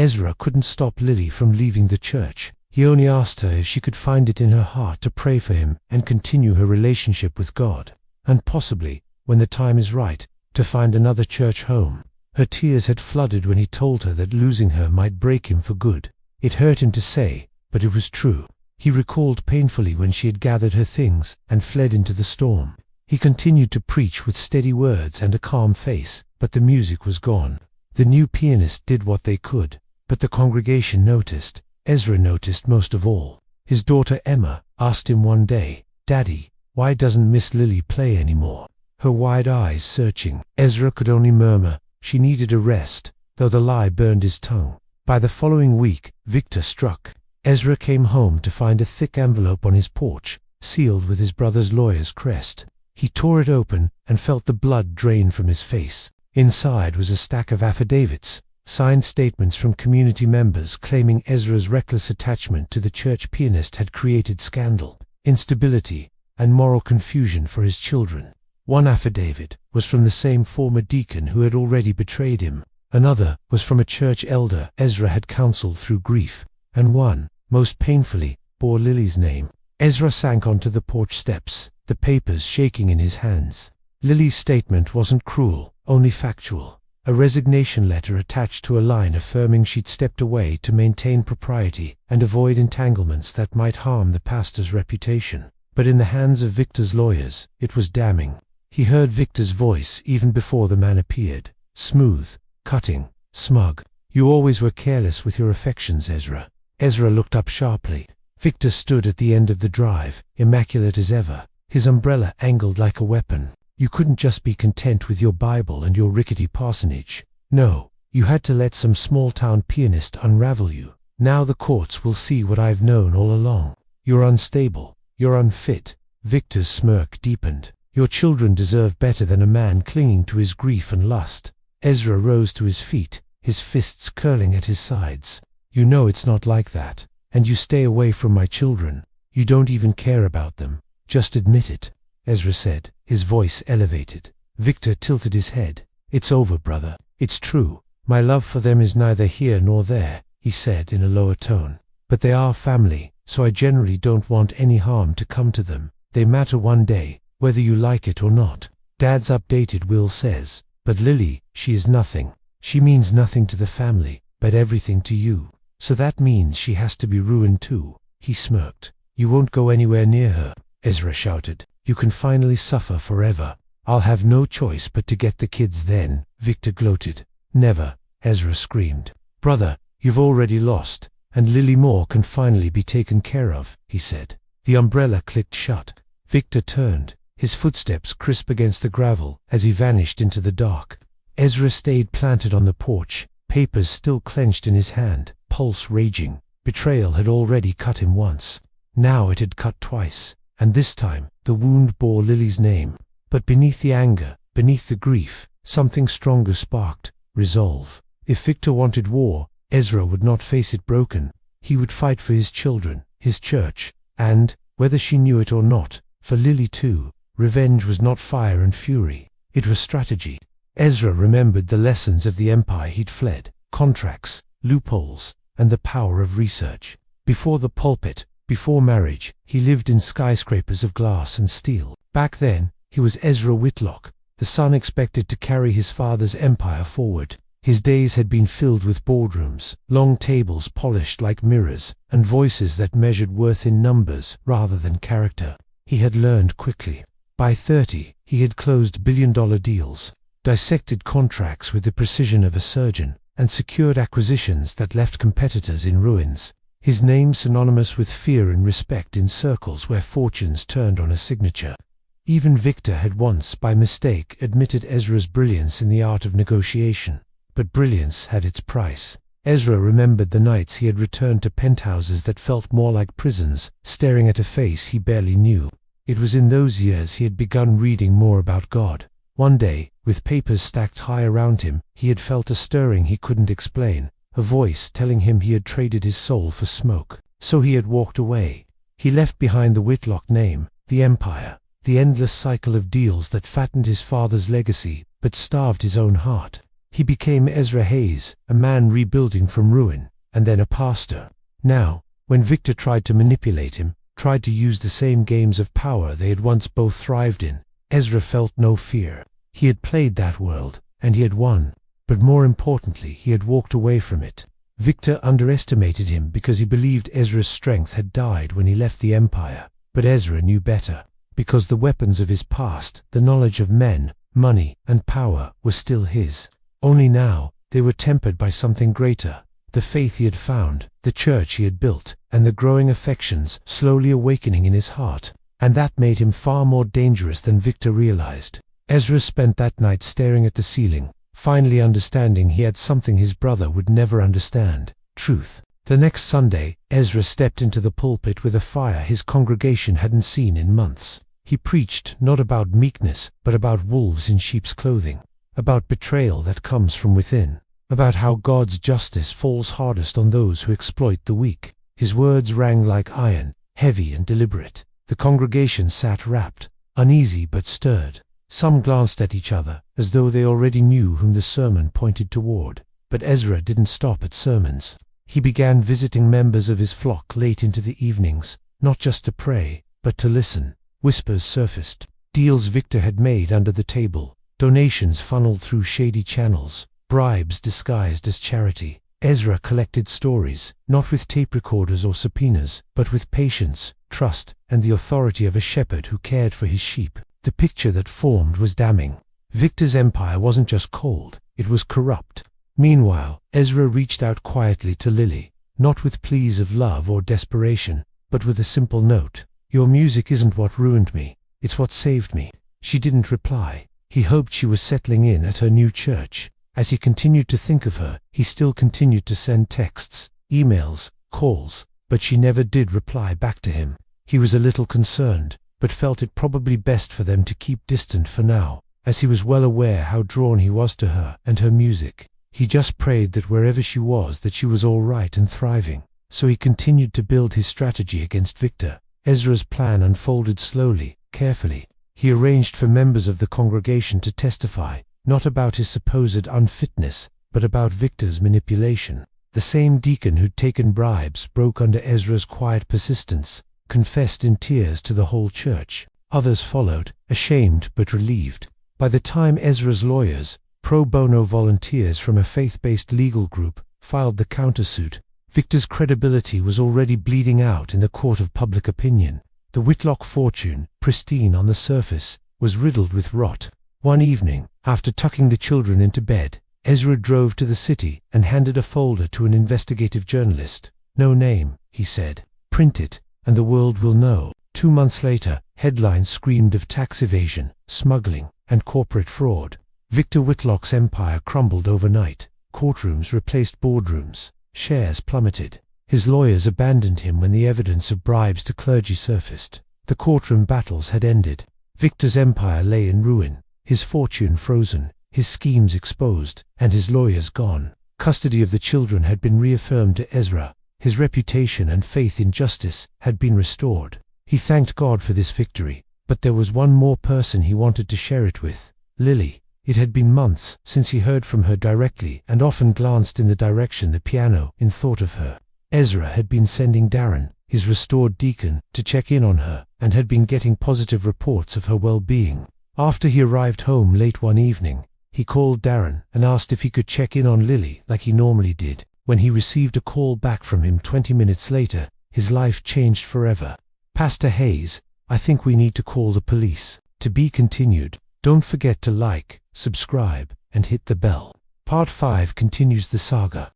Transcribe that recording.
Ezra couldn't stop Lily from leaving the church. He only asked her if she could find it in her heart to pray for him and continue her relationship with God, and possibly, when the time is right, to find another church home. Her tears had flooded when he told her that losing her might break him for good. It hurt him to say, but it was true. He recalled painfully when she had gathered her things and fled into the storm. He continued to preach with steady words and a calm face, but the music was gone. The new pianist did what they could, but the congregation noticed. Ezra noticed most of all. His daughter Emma asked him one day, "Daddy, why doesn't Miss Lily play anymore?" Her wide eyes searching. Ezra could only murmur, she needed a rest, though the lie burned his tongue. By the following week, Victor struck. Ezra came home to find a thick envelope on his porch, sealed with his brother's lawyer's crest. He tore it open and felt the blood drain from his face. Inside was a stack of affidavits, signed statements from community members claiming Ezra's reckless attachment to the church pianist had created scandal, instability, and moral confusion for his children. One affidavit was from the same former deacon who had already betrayed him. Another was from a church elder Ezra had counseled through grief, and one, most painfully, bore Lily's name. Ezra sank onto the porch steps, the papers shaking in his hands. Lily's statement wasn't cruel, only factual. A resignation letter attached to a line affirming she'd stepped away to maintain propriety and avoid entanglements that might harm the pastor's reputation. But in the hands of Victor's lawyers, it was damning. He heard Victor's voice even before the man appeared. Smooth, cutting, smug. "You always were careless with your affections, Ezra." Ezra looked up sharply. Victor stood at the end of the drive, immaculate as ever, his umbrella angled like a weapon. "You couldn't just be content with your Bible and your rickety parsonage. No, you had to let some small-town pianist unravel you. Now the courts will see what I've known all along. You're unstable. You're unfit." Victor's smirk deepened. "Your children deserve better than a man clinging to his grief and lust." Ezra rose to his feet, his fists curling at his sides. "You know it's not like that. And you stay away from my children. You don't even care about them. Just admit it," Ezra said, his voice elevated. Victor tilted his head. "It's over, brother. It's true. My love for them is neither here nor there," he said in a lower tone. "But they are family, so I generally don't want any harm to come to them. They matter one day, whether you like it or not. Dad's updated will says, but Lily, she is nothing. She means nothing to the family, but everything to you. So that means she has to be ruined too." He smirked. "You won't go anywhere near her," Ezra shouted. "You can finally suffer forever. I'll have no choice but to get the kids then," Victor gloated. "Never," Ezra screamed. "Brother, you've already lost, and Lily Moore can finally be taken care of," he said. The umbrella clicked shut. Victor turned, his footsteps crisp against the gravel as he vanished into the dark. Ezra stayed planted on the porch, papers still clenched in his hand, pulse raging. Betrayal had already cut him once. Now it had cut twice, and this time the wound bore Lily's name. But beneath the anger, beneath the grief, something stronger sparked: resolve. If Victor wanted war, Ezra would not face it broken. He would fight for his children, his church, and, whether she knew it or not, for Lily too. Revenge was not fire and fury. It was strategy. Ezra remembered the lessons of the empire he'd fled: contracts, loopholes, and the power of research. Before the pulpit, before marriage, he lived in skyscrapers of glass and steel. Back then, he was Ezra Whitlock, the son expected to carry his father's empire forward. His days had been filled with boardrooms, long tables polished like mirrors, and voices that measured worth in numbers rather than character. He had learned quickly. By 30, he had closed billion-dollar deals, dissected contracts with the precision of a surgeon, and secured acquisitions that left competitors in ruins. His name synonymous with fear and respect in circles where fortunes turned on a signature. Even Victor had once, by mistake, admitted Ezra's brilliance in the art of negotiation. But brilliance had its price. Ezra remembered the nights he had returned to penthouses that felt more like prisons, staring at a face he barely knew. It was in those years he had begun reading more about God. One day, with papers stacked high around him, he had felt a stirring he couldn't explain, a voice telling him he had traded his soul for smoke. So he had walked away. He left behind the Whitlock name, the empire, the endless cycle of deals that fattened his father's legacy, but starved his own heart. He became Ezra Hayes, a man rebuilding from ruin, and then a pastor. Now, when Victor tried to manipulate him, tried to use the same games of power they had once both thrived in, Ezra felt no fear. He had played that world, and he had won. But more importantly, he had walked away from it. Victor underestimated him because he believed Ezra's strength had died when he left the Empire. But Ezra knew better, because the weapons of his past, the knowledge of men, money, and power, were still his. Only now, they were tempered by something greater: the faith he had found, the church he had built, and the growing affections slowly awakening in his heart. And that made him far more dangerous than Victor realized. Ezra spent that night staring at the ceiling, finally understanding he had something his brother would never understand: truth. The next Sunday, Ezra stepped into the pulpit with a fire his congregation hadn't seen in months. He preached not about meekness, but about wolves in sheep's clothing, about betrayal that comes from within, about how God's justice falls hardest on those who exploit the weak. His words rang like iron, heavy and deliberate. The congregation sat rapt, uneasy but stirred. Some glanced at each other, as though they already knew whom the sermon pointed toward. But Ezra didn't stop at sermons. He began visiting members of his flock late into the evenings, not just to pray, but to listen. Whispers surfaced. Deals Victor had made under the table. Donations funneled through shady channels. Bribes disguised as charity. Ezra collected stories, not with tape recorders or subpoenas, but with patience, trust, and the authority of a shepherd who cared for his sheep. The picture that formed was damning. Victor's empire wasn't just cold, it was corrupt. Meanwhile, Ezra reached out quietly to Lily, not with pleas of love or desperation, but with a simple note: "Your music isn't what ruined me, it's what saved me." She didn't reply. He hoped she was settling in at her new church. As he continued to think of her, he still continued to send texts, emails, calls, but she never did reply back to him. He was a little concerned, but felt it probably best for them to keep distant for now, as he was well aware how drawn he was to her and her music. He just prayed that wherever she was, that she was all right and thriving. So he continued to build his strategy against Victor. Ezra's plan unfolded slowly, carefully. He arranged for members of the congregation to testify, not about his supposed unfitness, but about Victor's manipulation. The same deacon who'd taken bribes broke under Ezra's quiet persistence, confessed in tears to the whole church. Others followed, ashamed but relieved. By the time Ezra's lawyers, pro bono volunteers from a faith-based legal group, filed the countersuit, Victor's credibility was already bleeding out in the court of public opinion. The Whitlock fortune, pristine on the surface, was riddled with rot. One evening, after tucking the children into bed, Ezra drove to the city and handed a folder to an investigative journalist. "No name," he said. "Print it, and the world will know." 2 months later, headlines screamed of tax evasion, smuggling, and corporate fraud. Victor Whitlock's empire crumbled overnight. Courtrooms replaced boardrooms. Shares plummeted. His lawyers abandoned him when the evidence of bribes to clergy surfaced. The courtroom battles had ended. Victor's empire lay in ruin, his fortune frozen, his schemes exposed, and his lawyers gone. Custody of the children had been reaffirmed to Ezra. His reputation and faith in justice had been restored. He thanked God for this victory, but there was one more person he wanted to share it with: Lily. It had been months since he heard from her directly and often glanced in the direction the piano in thought of her. Ezra had been sending Darren, his restored deacon, to check in on her, and had been getting positive reports of her well-being. After he arrived home late one evening, he called Darren and asked if he could check in on Lily like he normally did. When he received a call back from him 20 minutes later, his life changed forever. "Pastor Hayes, I think we need to call the police." To be continued. Don't forget to like, subscribe, and hit the bell. Part 5 continues the saga.